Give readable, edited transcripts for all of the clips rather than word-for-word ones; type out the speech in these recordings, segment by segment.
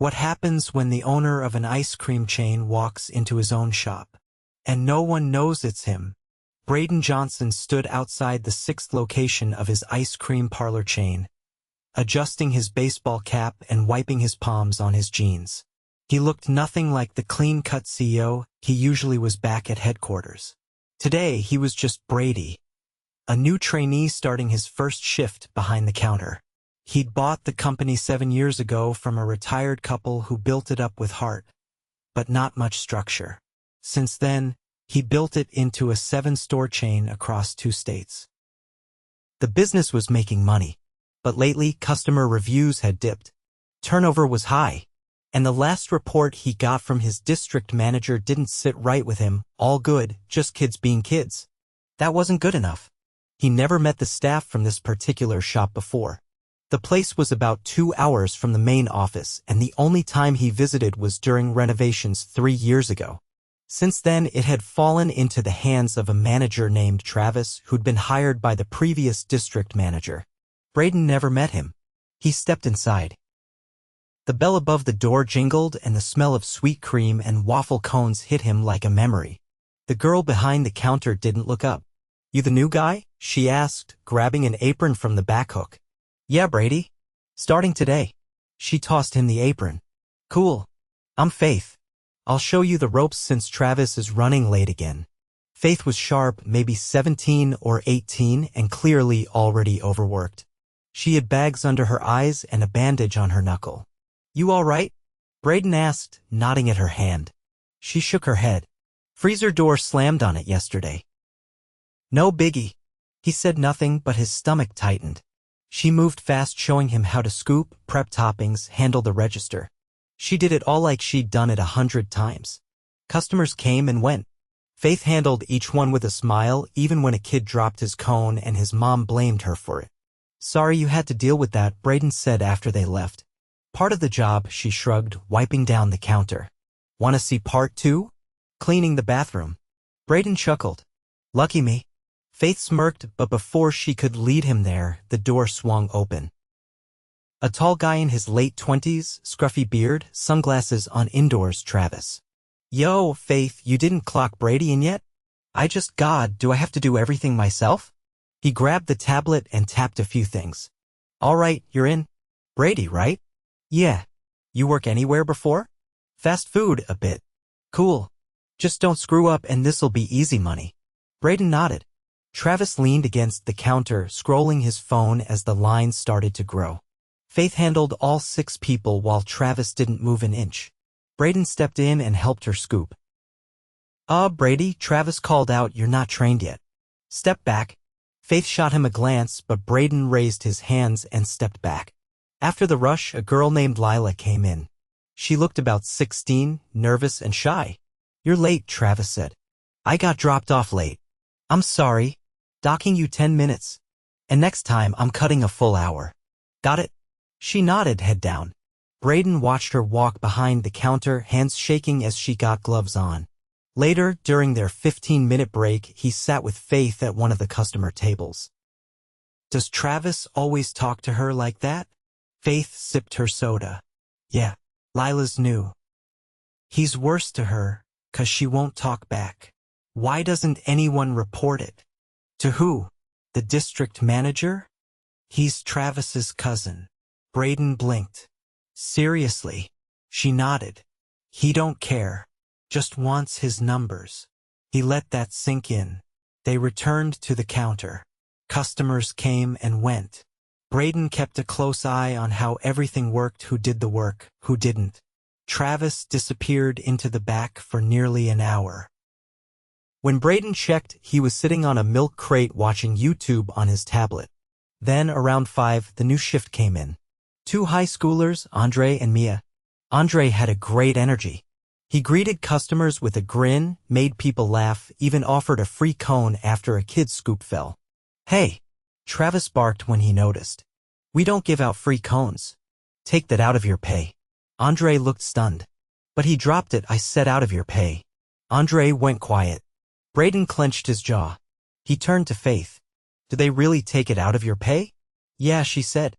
What happens when the owner of an ice cream chain walks into his own shop? And no one knows it's him. Brayden Johnson stood outside the 6th location of his ice cream parlor chain, adjusting his baseball cap and wiping his palms on his jeans. He looked nothing like the clean-cut CEO he usually was back at headquarters. Today, he was just Brady, a new trainee starting his first shift behind the counter. He'd bought the company 7 years ago from a retired couple who built it up with heart, but not much structure. Since then, he built it into a 7-store chain across 2 states. The business was making money, but lately customer reviews had dipped. Turnover was high, and the last report he got from his district manager didn't sit right with him. All good, just kids being kids. That wasn't good enough. He never met the staff from this particular shop before. The place was about 2 hours from the main office, and the only time he visited was during renovations 3 years ago. Since then, it had fallen into the hands of a manager named Travis who'd been hired by the previous district manager. Brayden never met him. He stepped inside. The bell above the door jingled, and the smell of sweet cream and waffle cones hit him like a memory. The girl behind the counter didn't look up. "You the new guy?" she asked, grabbing an apron from the back hook. "Yeah, Brady. Starting today." She tossed him the apron. "Cool. I'm Faith. I'll show you the ropes since Travis is running late again." Faith was sharp, maybe 17 or 18, and clearly already overworked. She had bags under her eyes and a bandage on her knuckle. "You all right?" Brayden asked, nodding at her hand. She shook her head. "Freezer door slammed on it yesterday." "No biggie." He said nothing, but his stomach tightened. She moved fast, showing him how to scoop, prep toppings, handle the register. She did it all like she'd done it 100 times. Customers came and went. Faith handled each one with a smile, even when a kid dropped his cone and his mom blamed her for it. "Sorry you had to deal with that," Brayden said after they left. "Part of the job," she shrugged, wiping down the counter. "Want to see part 2? Cleaning the bathroom." Brayden chuckled. "Lucky me." Faith smirked, but before she could lead him there, the door swung open. A tall guy in his late 20s, scruffy beard, sunglasses on, indoors. "Travis." "Yo, Faith, you didn't clock Brady in yet?" God, do I have to do everything myself?" He grabbed the tablet and tapped a few things. "All right, you're in." "Brady, right?" "Yeah." "You work anywhere before?" "Fast food, a bit." "Cool. Just don't screw up and this'll be easy money." Brayden nodded. Travis leaned against the counter, scrolling his phone as the lines started to grow. Faith handled all 6 people while Travis didn't move an inch. Brayden stepped in and helped her scoop. Brady," Travis called out, "you're not trained yet." "Step back." Faith shot him a glance, but Brayden raised his hands and stepped back. After the rush, a girl named Lila came in. She looked about 16, nervous and shy. "You're late," Travis said. "I got dropped off late." "I'm sorry. Docking you 10 minutes. And next time, I'm cutting a full hour." "Got it?" She nodded, head down. Brayden watched her walk behind the counter, hands shaking as she got gloves on. Later, during their 15-minute break, he sat with Faith at one of the customer tables. "Does Travis always talk to her like that?" Faith sipped her soda. "Yeah, Lila's new. He's worse to her, 'cause she won't talk back." "Why doesn't anyone report it?" "To who? The district manager?" "He's Travis's cousin." Brayden blinked. "Seriously?" She nodded. "He don't care. Just wants his numbers." He let that sink in. They returned to the counter. Customers came and went. Brayden kept a close eye on how everything worked, who did the work, who didn't. Travis disappeared into the back for nearly an hour. When Brayden checked, he was sitting on a milk crate watching YouTube on his tablet. Then, around 5, the new shift came in. 2 high schoolers, Andre and Mia. Andre had a great energy. He greeted customers with a grin, made people laugh, even offered a free cone after a kid's scoop fell. "Hey!" Travis barked when he noticed. "We don't give out free cones. Take that out of your pay." Andre looked stunned. "But he dropped it. I said out of your pay." Andre went quiet. Brayden clenched his jaw. He turned to Faith. "Do they really take it out of your pay?" "Yeah," she said.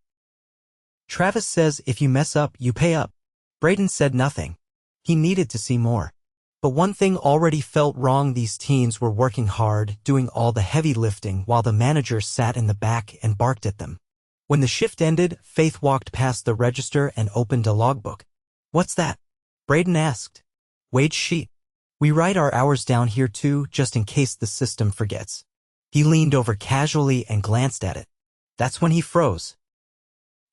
"Travis says if you mess up, you pay up." Brayden said nothing. He needed to see more. But one thing already felt wrong. These teens were working hard, doing all the heavy lifting while the manager sat in the back and barked at them. When the shift ended, Faith walked past the register and opened a logbook. "What's that?" Brayden asked. "Wage sheet. We write our hours down here too, just in case the system forgets." He leaned over casually and glanced at it. That's when he froze.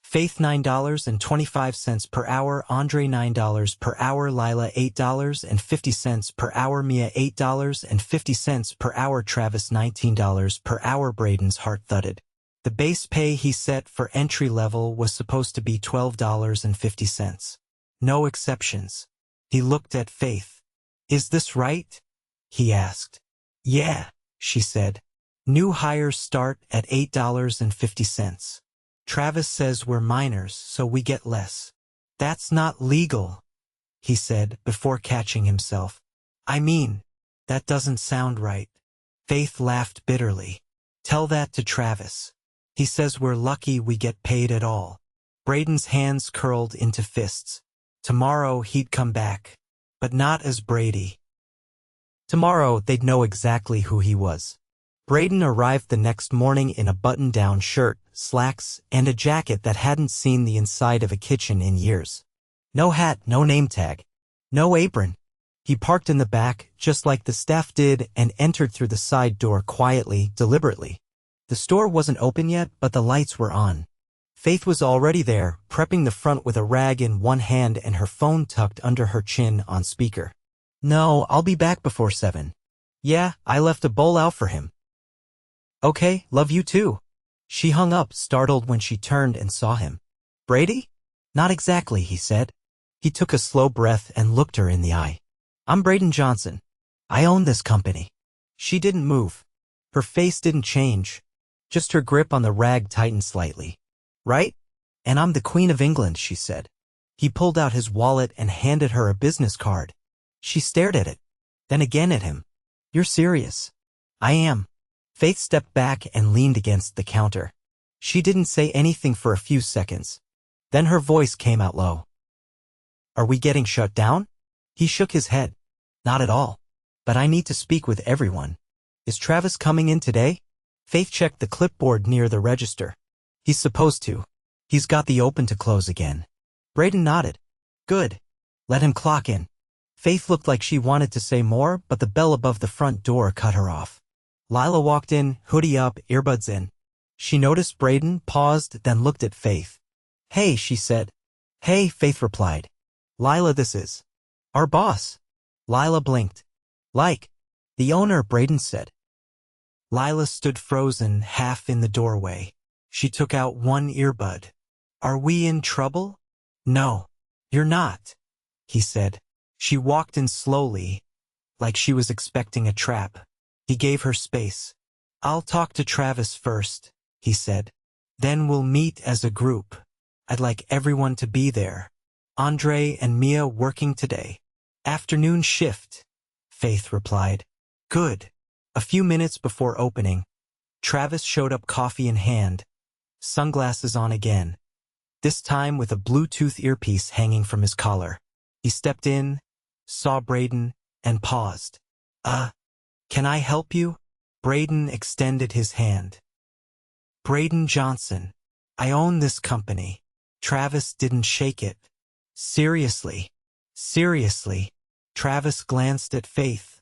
Faith $9.25 per hour, Andre $9 per hour, Lila $8.50 per hour, Mia $8.50 per hour, Travis $19 per hour. Brayden's heart thudded. The base pay he set for entry level was supposed to be $12.50. No exceptions. He looked at Faith. "Is this right?" he asked. "Yeah," she said. "New hires start at $8.50. Travis says we're minors, so we get less." "That's not legal," he said before catching himself. "I mean, that doesn't sound right." Faith laughed bitterly. "Tell that to Travis. He says we're lucky we get paid at all." Brayden's hands curled into fists. Tomorrow he'd come back, but not as Brady. Tomorrow they'd know exactly who he was. Brayden arrived the next morning in a button-down shirt, slacks, and a jacket that hadn't seen the inside of a kitchen in years. No hat, no name tag, no apron. He parked in the back, just like the staff did, and entered through the side door quietly, deliberately. The store wasn't open yet, but the lights were on. Faith was already there, prepping the front with a rag in one hand and her phone tucked under her chin on speaker. "No, I'll be back before 7. Yeah, I left a bowl out for him." "Okay, love you too." She hung up, startled when she turned and saw him. "Brady?" "Not exactly," he said. He took a slow breath and looked her in the eye. "I'm Brayden Johnson. I own this company." She didn't move. Her face didn't change. Just her grip on the rag tightened slightly. "Right? And I'm the Queen of England," she said. He pulled out his wallet and handed her a business card. She stared at it, then again at him. "You're serious?" "I am." Faith stepped back and leaned against the counter. She didn't say anything for a few seconds. Then her voice came out low. "Are we getting shut down?" He shook his head. "Not at all. But I need to speak with everyone. Is Travis coming in today?" Faith checked the clipboard near the register. "He's supposed to. He's got the open to close again." Brayden nodded. "Good. Let him clock in." Faith looked like she wanted to say more, but the bell above the front door cut her off. Lila walked in, hoodie up, earbuds in. She noticed Brayden, paused, then looked at Faith. "Hey," she said. "Hey," Faith replied. "Lila, this is our boss." Lila blinked. "Like the owner," Brayden said. Lila stood frozen, half in the doorway. She took out one earbud. "Are we in trouble?" "No, you're not," he said. She walked in slowly, like she was expecting a trap. He gave her space. "I'll talk to Travis first," he said. "Then we'll meet as a group. I'd like everyone to be there. Andre and Mia working today." "Afternoon shift," Faith replied. "Good." A few minutes before opening, Travis showed up, coffee in hand, sunglasses on again, this time with a Bluetooth earpiece hanging from his collar. He stepped in, saw Brayden, and paused. Can I help you?" Brayden extended his hand. "Brayden Johnson. I own this company." Travis didn't shake it. "Seriously? Seriously?" Travis glanced at Faith,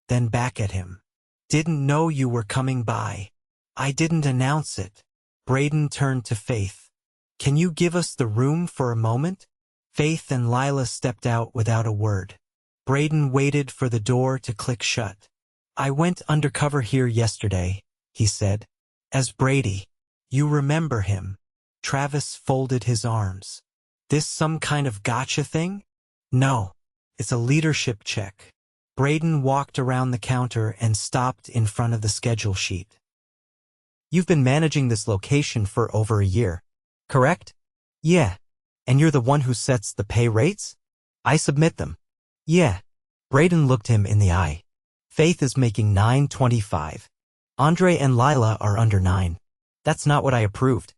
then back at him. "Didn't know you were coming by. I didn't announce it." Brayden turned to Faith. "Can you give us the room for a moment?" Faith and Lila stepped out without a word. Brayden waited for the door to click shut. "I went undercover here yesterday," he said. "As Brady. You remember him?" Travis folded his arms. "This some kind of gotcha thing?" "No. It's a leadership check." Brayden walked around the counter and stopped in front of the schedule sheet. "You've been managing this location for over a year, correct?" "Yeah." "And you're the one who sets the pay rates?" "I submit them." "Yeah." Brayden looked him in the eye. "Faith is making $9.25. Andre and Lila are under 9. That's not what I approved.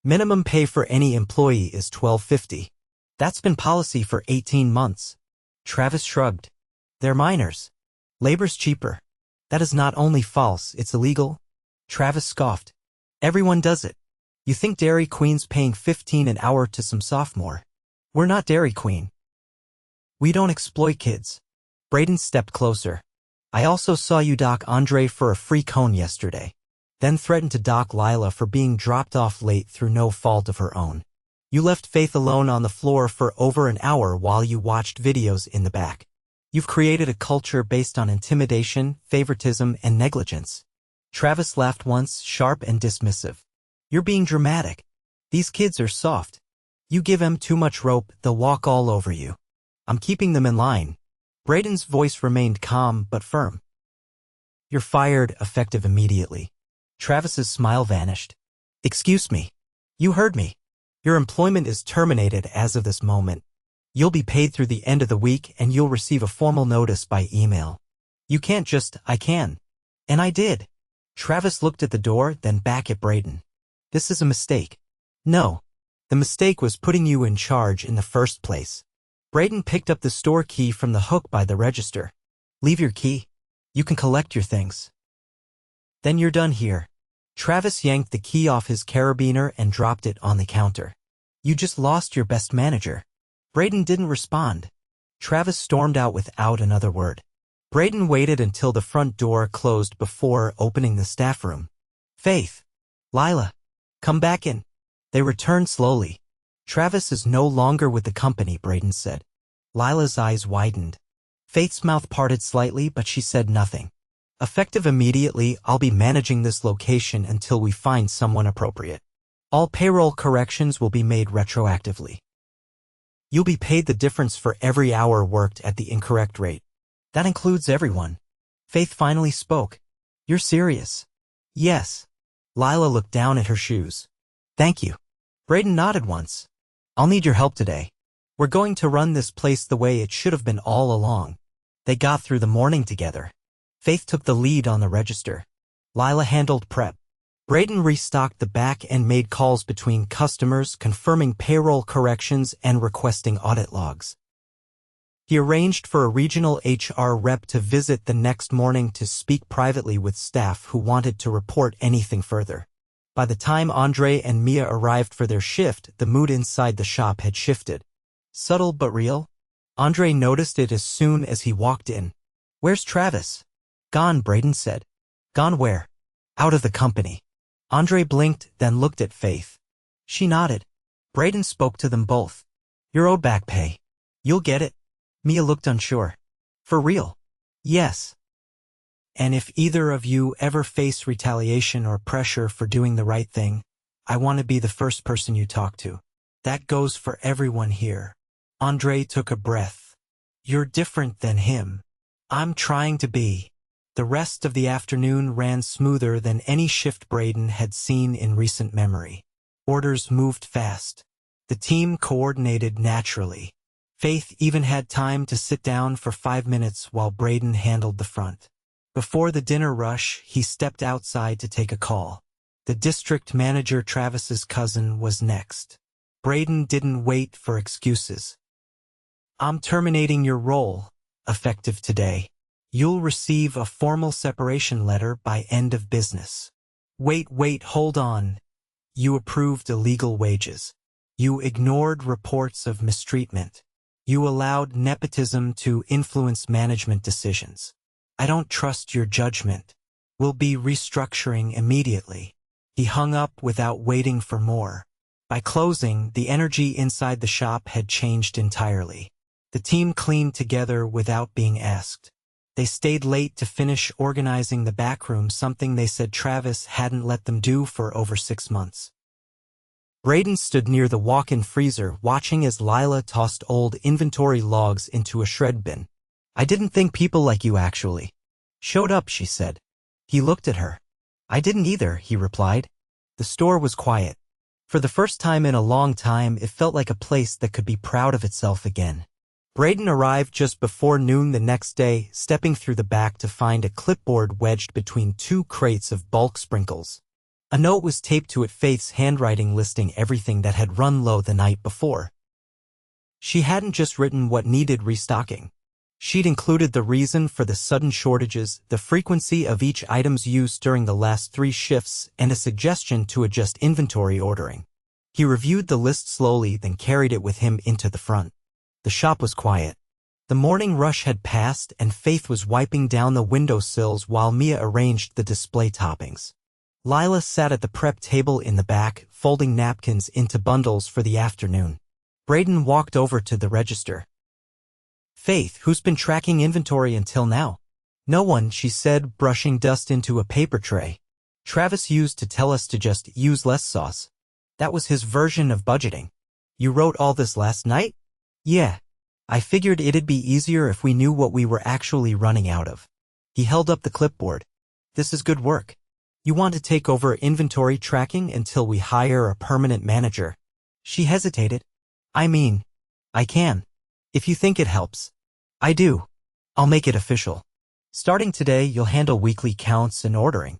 Minimum pay for any employee is $12.50. That's been policy for 18 months. Travis shrugged. They're minors. Labor's cheaper. That is not only false, it's illegal. Travis scoffed. Everyone does it. You think Dairy Queen's paying $15 an hour to some sophomore? We're not Dairy Queen. We don't exploit kids. Brayden stepped closer. I also saw you dock Andre for a free cone yesterday, then threatened to dock Lila for being dropped off late through no fault of her own. You left Faith alone on the floor for over an hour while you watched videos in the back. You've created a culture based on intimidation, favoritism, and negligence. Travis laughed once, sharp and dismissive. You're being dramatic. These kids are soft. You give them too much rope, they'll walk all over you. I'm keeping them in line. Brayden's voice remained calm but firm. You're fired, effective immediately. Travis's smile vanished. Excuse me. You heard me. Your employment is terminated as of this moment. You'll be paid through the end of the week and you'll receive a formal notice by email. You can't just, I can. And I did. Travis looked at the door, then back at Brayden. This is a mistake. No. The mistake was putting you in charge in the first place. Brayden picked up the store key from the hook by the register. Leave your key. You can collect your things. Then you're done here. Travis yanked the key off his carabiner and dropped it on the counter. You just lost your best manager. Brayden didn't respond. Travis stormed out without another word. Brayden waited until the front door closed before opening the staff room. Faith. Lila. Come back in. They returned slowly. Travis is no longer with the company, Brayden said. Lila's eyes widened. Faith's mouth parted slightly, but she said nothing. Effective immediately, I'll be managing this location until we find someone appropriate. All payroll corrections will be made retroactively. You'll be paid the difference for every hour worked at the incorrect rate. That includes everyone. Faith finally spoke. You're serious? Yes. Lila looked down at her shoes. Thank you. Brayden nodded once. I'll need your help today. We're going to run this place the way it should have been all along. They got through the morning together. Faith took the lead on the register. Lila handled prep. Brayden restocked the back and made calls between customers, confirming payroll corrections and requesting audit logs. He arranged for a regional HR rep to visit the next morning to speak privately with staff who wanted to report anything further. By the time Andre and Mia arrived for their shift, the mood inside the shop had shifted. Subtle but real. Andre noticed it as soon as he walked in. Where's Travis? Gone, Brayden said. Gone where? Out of the company. Andre blinked, then looked at Faith. She nodded. Brayden spoke to them both. You're owed back pay. You'll get it. Mia looked unsure. For real? Yes. And if either of you ever face retaliation or pressure for doing the right thing, I want to be the first person you talk to. That goes for everyone here. Andre took a breath. You're different than him. I'm trying to be. The rest of the afternoon ran smoother than any shift Brayden had seen in recent memory. Orders moved fast. The team coordinated naturally. Faith even had time to sit down for 5 minutes while Brayden handled the front. Before the dinner rush, he stepped outside to take a call. The district manager, Travis's cousin, was next. Brayden didn't wait for excuses. I'm terminating your role, effective today. You'll receive a formal separation letter by end of business. Wait, hold on. You approved illegal wages. You ignored reports of mistreatment. You allowed nepotism to influence management decisions. I don't trust your judgment. We'll be restructuring immediately. He hung up without waiting for more. By closing, the energy inside the shop had changed entirely. The team cleaned together without being asked. They stayed late to finish organizing the backroom, something they said Travis hadn't let them do for over 6 months. Brayden stood near the walk-in freezer, watching as Lila tossed old inventory logs into a shred bin. I didn't think people like you actually showed up, she said. He looked at her. I didn't either, he replied. The store was quiet. For the first time in a long time, it felt like a place that could be proud of itself again. Brayden arrived just before noon the next day, stepping through the back to find a clipboard wedged between 2 crates of bulk sprinkles. A note was taped to it, Faith's handwriting listing everything that had run low the night before. She hadn't just written what needed restocking. She'd included the reason for the sudden shortages, the frequency of each item's use during the last 3 shifts, and a suggestion to adjust inventory ordering. He reviewed the list slowly, then carried it with him into the front. The shop was quiet. The morning rush had passed, and Faith was wiping down the windowsills while Mia arranged the display toppings. Lila sat at the prep table in the back, folding napkins into bundles for the afternoon. Brayden walked over to the register. "Faith, who's been tracking inventory until now?" "No one," she said, brushing dust into a paper tray. "Travis used to tell us to just use less sauce. That was his version of budgeting." "You wrote all this last night?" "Yeah. I figured it'd be easier if we knew what we were actually running out of." He held up the clipboard. "This is good work. You want to take over inventory tracking until we hire a permanent manager?" She hesitated. "I mean, I can. If you think it helps." "I do. I'll make it official. Starting today, you'll handle weekly counts and ordering.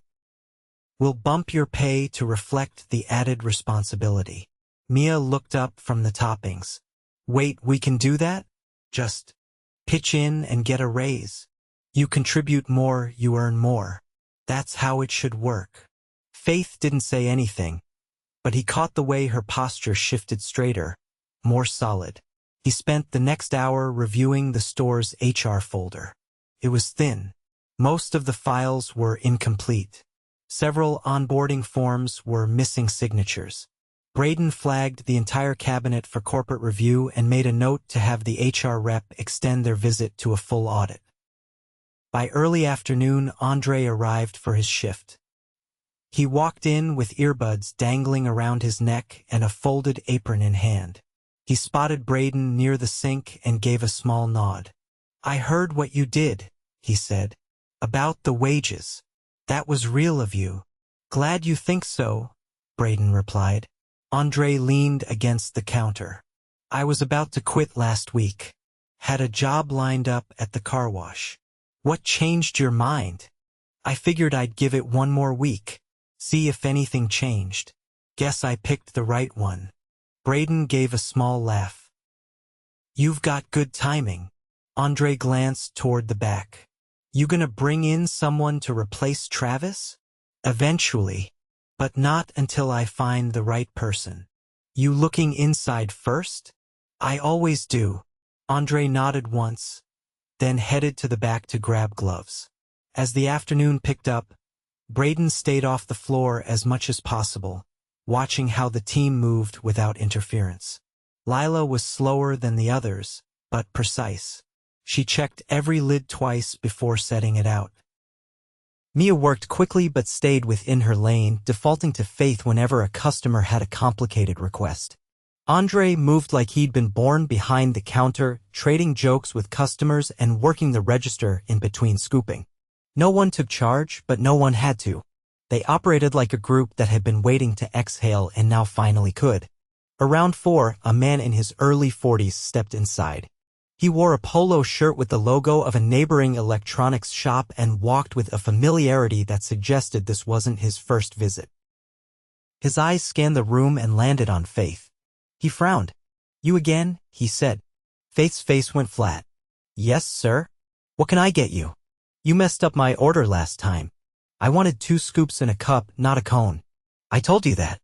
We'll bump your pay to reflect the added responsibility." Mia looked up from the toppings. "Wait, we can do that? Just pitch in and get a raise. You contribute more, you earn more. That's how it should work." Faith didn't say anything, but he caught the way her posture shifted straighter, more solid. He spent the next hour reviewing the store's HR folder. It was thin. Most of the files were incomplete. Several onboarding forms were missing signatures. Brayden flagged the entire cabinet for corporate review and made a note to have the HR rep extend their visit to a full audit. By early afternoon, Andre arrived for his shift. He walked in with earbuds dangling around his neck and a folded apron in hand. He spotted Brayden near the sink and gave a small nod. "I heard what you did," he said. "About the wages. That was real of you." "Glad you think so," Brayden replied. Andre leaned against the counter. "I was about to quit last week. Had a job lined up at the car wash." "What changed your mind?" "I figured I'd give it one more week. See if anything changed. Guess I picked the right one." Brayden gave a small laugh. "You've got good timing." Andre glanced toward the back. "You gonna bring in someone to replace Travis?" "Eventually. But not until I find the right person." "You looking inside first?" "I always do." Andre nodded once, then headed to the back to grab gloves. As the afternoon picked up, Brayden stayed off the floor as much as possible, watching how the team moved without interference. Lila was slower than the others, but precise. She checked every lid twice before setting it out. Mia worked quickly but stayed within her lane, defaulting to Faith whenever a customer had a complicated request. Andre moved like he'd been born behind the counter, trading jokes with customers and working the register in between scooping. No one took charge, but no one had to. They operated like a group that had been waiting to exhale and now finally could. Around 4, a man in his early 40s stepped inside. He wore a polo shirt with the logo of a neighboring electronics shop and walked with a familiarity that suggested this wasn't his first visit. His eyes scanned the room and landed on Faith. He frowned. "You again?" he said. Faith's face went flat. "Yes, sir. What can I get you?" "You messed up my order last time. I wanted 2 scoops in a cup, not a cone." "I told you that."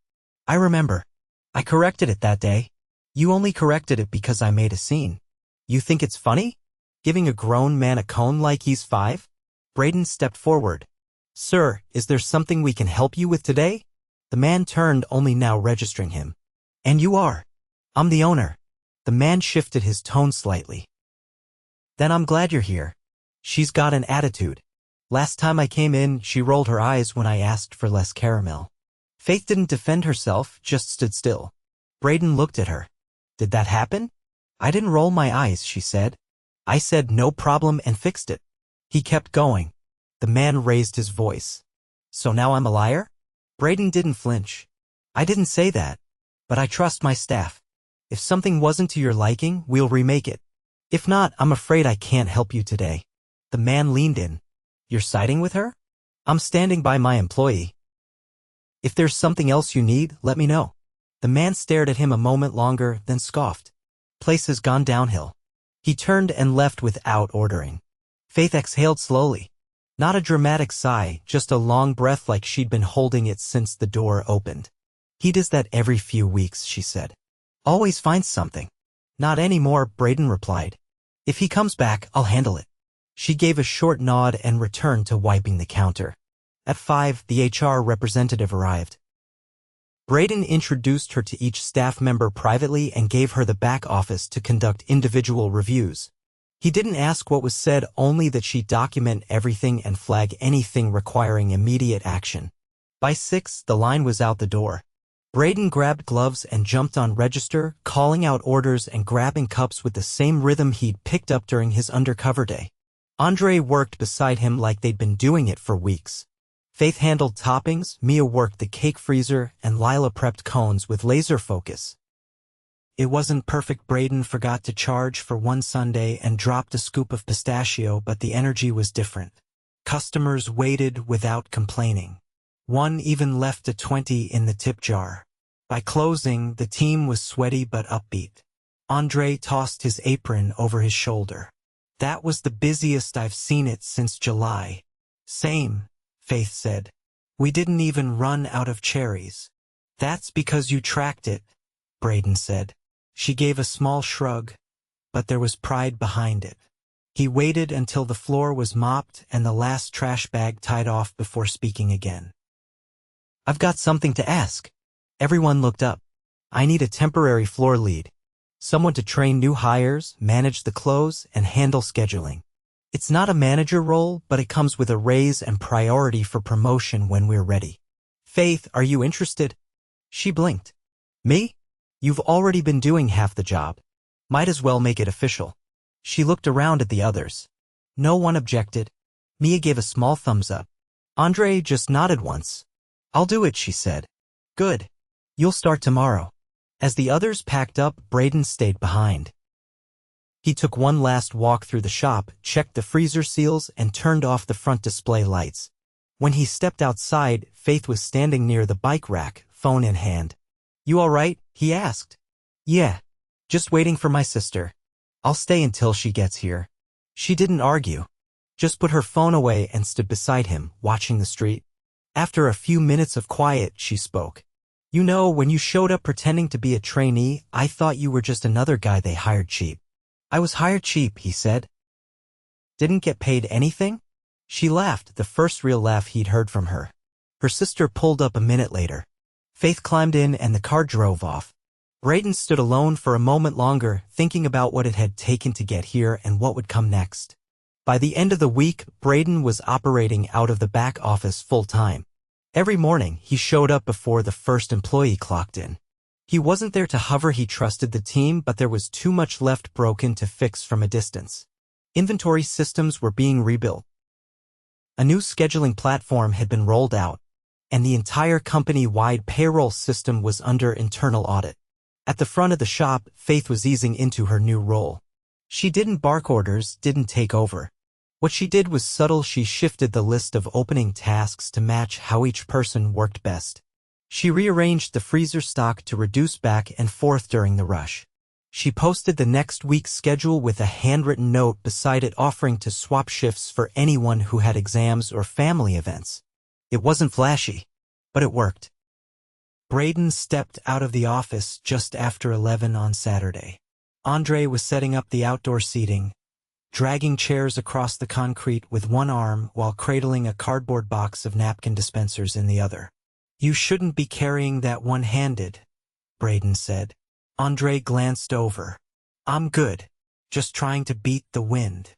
"I remember. I corrected it that day." "You only corrected it because I made a scene. You think it's funny? Giving a grown man a cone like he's 5? Brayden stepped forward. "Sir, is there something we can help you with today?" The man turned, only now registering him. "And you are?" "I'm the owner." The man shifted his tone slightly. "Then I'm glad you're here. She's got an attitude. Last time I came in, she rolled her eyes when I asked for less caramel." Faith didn't defend herself, just stood still. Brayden looked at her. "Did that happen?" "I didn't roll my eyes," she said. "I said no problem and fixed it." He kept going. The man raised his voice. "So now I'm a liar?" Brayden didn't flinch. "I didn't say that. But I trust my staff. If something wasn't to your liking, we'll remake it. If not, I'm afraid I can't help you today." The man leaned in. "You're siding with her?" "I'm standing by my employee. If there's something else you need, let me know." The man stared at him a moment longer, then scoffed. Place has gone downhill. He turned and left without ordering. Faith exhaled slowly. Not a dramatic sigh, just a long breath like she'd been holding it since the door opened. He does that every few weeks, she said. Always finds something. Not anymore, Brayden replied. If he comes back, I'll handle it. She gave a short nod and returned to wiping the counter. At 5, the HR representative arrived. Brayden introduced her to each staff member privately and gave her the back office to conduct individual reviews. He didn't ask what was said, only that she document everything and flag anything requiring immediate action. By 6, the line was out the door. Brayden grabbed gloves and jumped on register, calling out orders and grabbing cups with the same rhythm he'd picked up during his undercover day. Andre worked beside him like they'd been doing it for weeks. Faith handled toppings, Mia worked the cake freezer, and Lila prepped cones with laser focus. It wasn't perfect. Brayden forgot to charge for one Sunday and dropped a scoop of pistachio, but the energy was different. Customers waited without complaining. One even left a 20 in the tip jar. By closing, the team was sweaty but upbeat. Andre tossed his apron over his shoulder. That was the busiest I've seen it since July. Same, Faith said. We didn't even run out of cherries. That's because you tracked it, Brayden said. She gave a small shrug, but there was pride behind it. He waited until the floor was mopped and the last trash bag tied off before speaking again. I've got something to ask. Everyone looked up. I need a temporary floor lead. Someone to train new hires, manage the close, and handle scheduling. It's not a manager role, but it comes with a raise and priority for promotion when we're ready. Faith, are you interested? She blinked. Me? You've already been doing half the job. Might as well make it official. She looked around at the others. No one objected. Mia gave a small thumbs up. Andre just nodded once. I'll do it, she said. Good. You'll start tomorrow. As the others packed up, Brayden stayed behind. He took one last walk through the shop, checked the freezer seals, and turned off the front display lights. When he stepped outside, Faith was standing near the bike rack, phone in hand. You all right? He asked. Yeah. Just waiting for my sister. I'll stay until she gets here. She didn't argue. Just put her phone away and stood beside him, watching the street. After a few minutes of quiet, she spoke. You know, when you showed up pretending to be a trainee, I thought you were just another guy they hired cheap. I was hired cheap, he said. Didn't get paid anything? She laughed, the first real laugh he'd heard from her. Her sister pulled up a minute later. Faith climbed in and the car drove off. Brayden stood alone for a moment longer, thinking about what it had taken to get here and what would come next. By the end of the week, Brayden was operating out of the back office full-time. Every morning, he showed up before the first employee clocked in. He wasn't there to hover, he trusted the team, but there was too much left broken to fix from a distance. Inventory systems were being rebuilt. A new scheduling platform had been rolled out, and the entire company-wide payroll system was under internal audit. At the front of the shop, Faith was easing into her new role. She didn't bark orders, didn't take over. What she did was subtle. She shifted the list of opening tasks to match how each person worked best. She rearranged the freezer stock to reduce back and forth during the rush. She posted the next week's schedule with a handwritten note beside it offering to swap shifts for anyone who had exams or family events. It wasn't flashy, but it worked. Brayden stepped out of the office just after 11 on Saturday. Andre was setting up the outdoor seating, dragging chairs across the concrete with one arm while cradling a cardboard box of napkin dispensers in the other. You shouldn't be carrying that one-handed, Brayden said. Andre glanced over. I'm good. Just trying to beat the wind.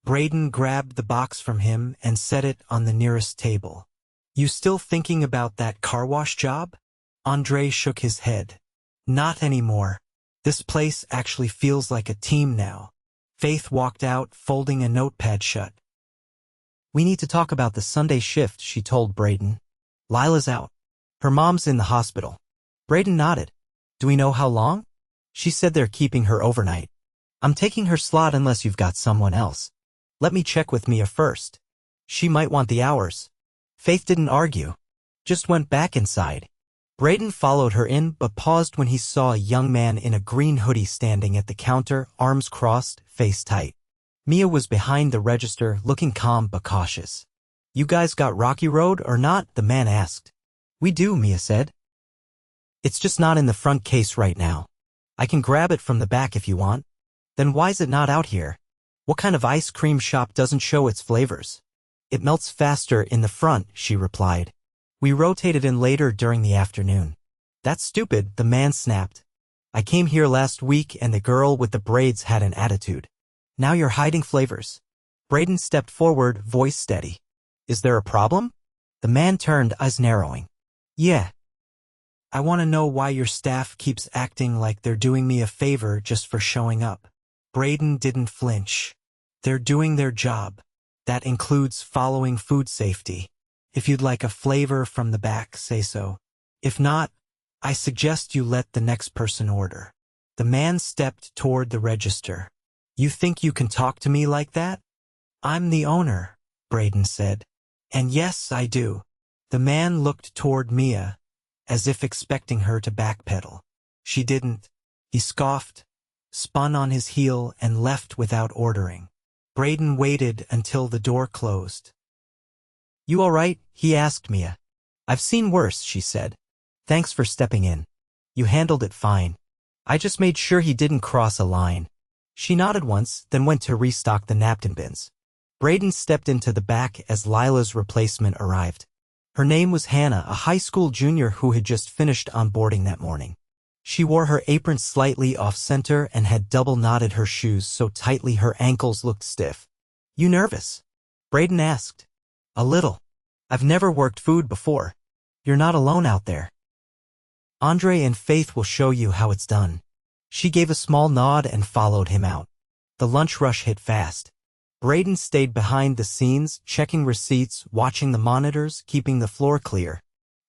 Brayden grabbed the box from him and set it on the nearest table. You still thinking about that car wash job? Andre shook his head. Not anymore. This place actually feels like a team now. Faith walked out, folding a notepad shut. We need to talk about the Sunday shift, she told Brayden. Lila's out. Her mom's in the hospital. Brayden nodded. Do we know how long? She said they're keeping her overnight. I'm taking her slot unless you've got someone else. Let me check with Mia first. She might want the hours. Faith didn't argue. Just went back inside. Brayden followed her in but paused when he saw a young man in a green hoodie standing at the counter, arms crossed, face tight. Mia was behind the register, looking calm but cautious. "You guys got Rocky Road or not?" the man asked. "We do," Mia said. "It's just not in the front case right now. I can grab it from the back if you want." "Then why's it not out here? What kind of ice cream shop doesn't show its flavors?" "It melts faster in the front," she replied. "We rotated in later during the afternoon." "That's stupid," the man snapped. "I came here last week and the girl with the braids had an attitude. Now you're hiding flavors." Brayden stepped forward, voice steady. "Is there a problem?" The man turned, eyes narrowing. "Yeah. I want to know why your staff keeps acting like they're doing me a favor just for showing up." Brayden didn't flinch. "They're doing their job. That includes following food safety. If you'd like a flavor from the back, say so. If not, I suggest you let the next person order." The man stepped toward the register. "You think you can talk to me like that?" "I'm the owner," Brayden said. "And yes, I do." The man looked toward Mia, as if expecting her to backpedal. She didn't. He scoffed, spun on his heel, and left without ordering. Brayden waited until the door closed. "You all right?" he asked Mia. "I've seen worse," she said. "Thanks for stepping in. You handled it fine. I just made sure he didn't cross a line." She nodded once, then went to restock the napkin bins. Brayden stepped into the back as Lila's replacement arrived. Her name was Hannah, a high school junior who had just finished onboarding that morning. She wore her apron slightly off-center and had double-knotted her shoes so tightly her ankles looked stiff. "You nervous?" Brayden asked. "A little. I've never worked food before." "You're not alone out there. Andre and Faith will show you how it's done." She gave a small nod and followed him out. The lunch rush hit fast. Brayden stayed behind the scenes, checking receipts, watching the monitors, keeping the floor clear.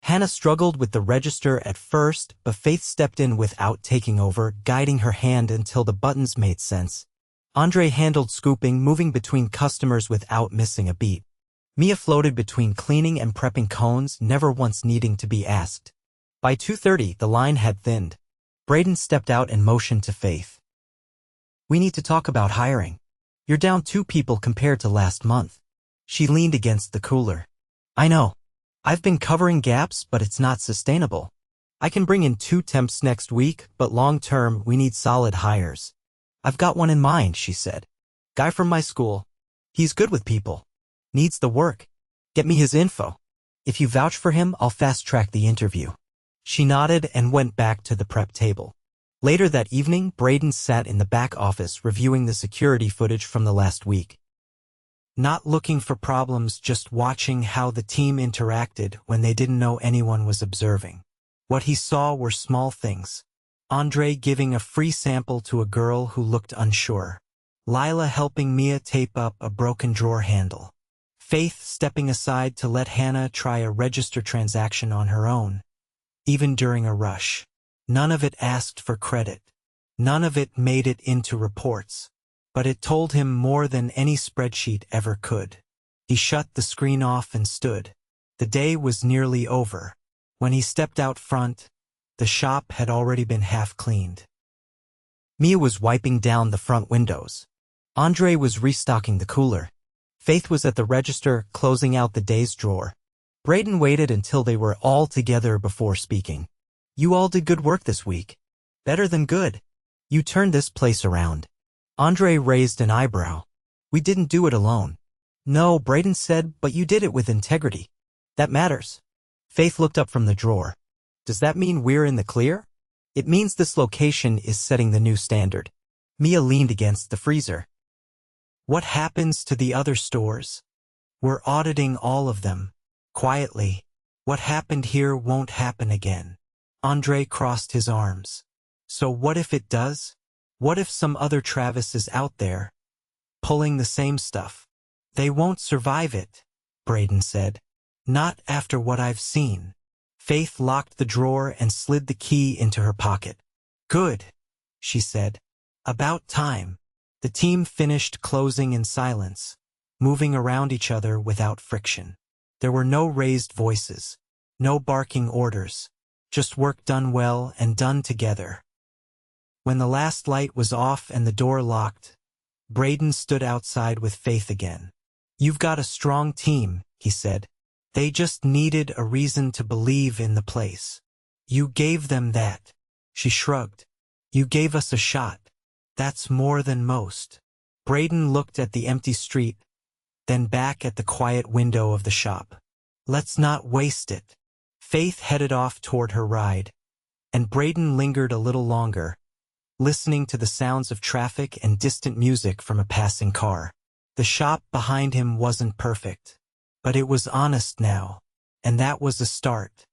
Hannah struggled with the register at first, but Faith stepped in without taking over, guiding her hand until the buttons made sense. Andre handled scooping, moving between customers without missing a beat. Mia floated between cleaning and prepping cones, never once needing to be asked. By 2:30, the line had thinned. Brayden stepped out and motioned to Faith. "We need to talk about hiring. You're down 2 people compared to last month." She leaned against the cooler. "I know. I've been covering gaps, but it's not sustainable. I can bring in 2 temps next week, but long-term, we need solid hires." "I've got one in mind," she said. "Guy from my school. He's good with people. Needs the work. Get me his info. If you vouch for him, I'll fast-track the interview." She nodded and went back to the prep table. Later that evening, Brayden sat in the back office reviewing the security footage from the last week. Not looking for problems, just watching how the team interacted when they didn't know anyone was observing. What he saw were small things. Andre giving a free sample to a girl who looked unsure. Lila helping Mia tape up a broken drawer handle. Faith stepping aside to let Hannah try a register transaction on her own. Even during a rush. None of it asked for credit. None of it made it into reports. But it told him more than any spreadsheet ever could. He shut the screen off and stood. The day was nearly over. When he stepped out front, the shop had already been half cleaned. Mia was wiping down the front windows. Andre was restocking the cooler. Faith was at the register, closing out the day's drawer. Brayden waited until they were all together before speaking. "You all did good work this week. Better than good. You turned this place around." Andre raised an eyebrow. "We didn't do it alone." "No," Brayden said, "but you did it with integrity. That matters." Faith looked up from the drawer. "Does that mean we're in the clear?" "It means this location is setting the new standard." Mia leaned against the freezer. "What happens to the other stores? We're auditing all of them. Quietly. What happened here won't happen again." Andre crossed his arms. "So what if it does? What if some other Travis is out there, pulling the same stuff?" "They won't survive it," Brayden said. "Not after what I've seen." Faith locked the drawer and slid the key into her pocket. "Good," she said. "About time." The team finished closing in silence, moving around each other without friction. There were no raised voices, no barking orders, just work done well and done together. When the last light was off and the door locked, Brayden stood outside with Faith again. "You've got a strong team," he said. "They just needed a reason to believe in the place. You gave them that." She shrugged. "You gave us a shot. That's more than most." Brayden looked at the empty street, then back at the quiet window of the shop. "Let's not waste it." Faith headed off toward her ride, and Brayden lingered a little longer, listening to the sounds of traffic and distant music from a passing car. The shop behind him wasn't perfect, but it was honest now, and that was a start.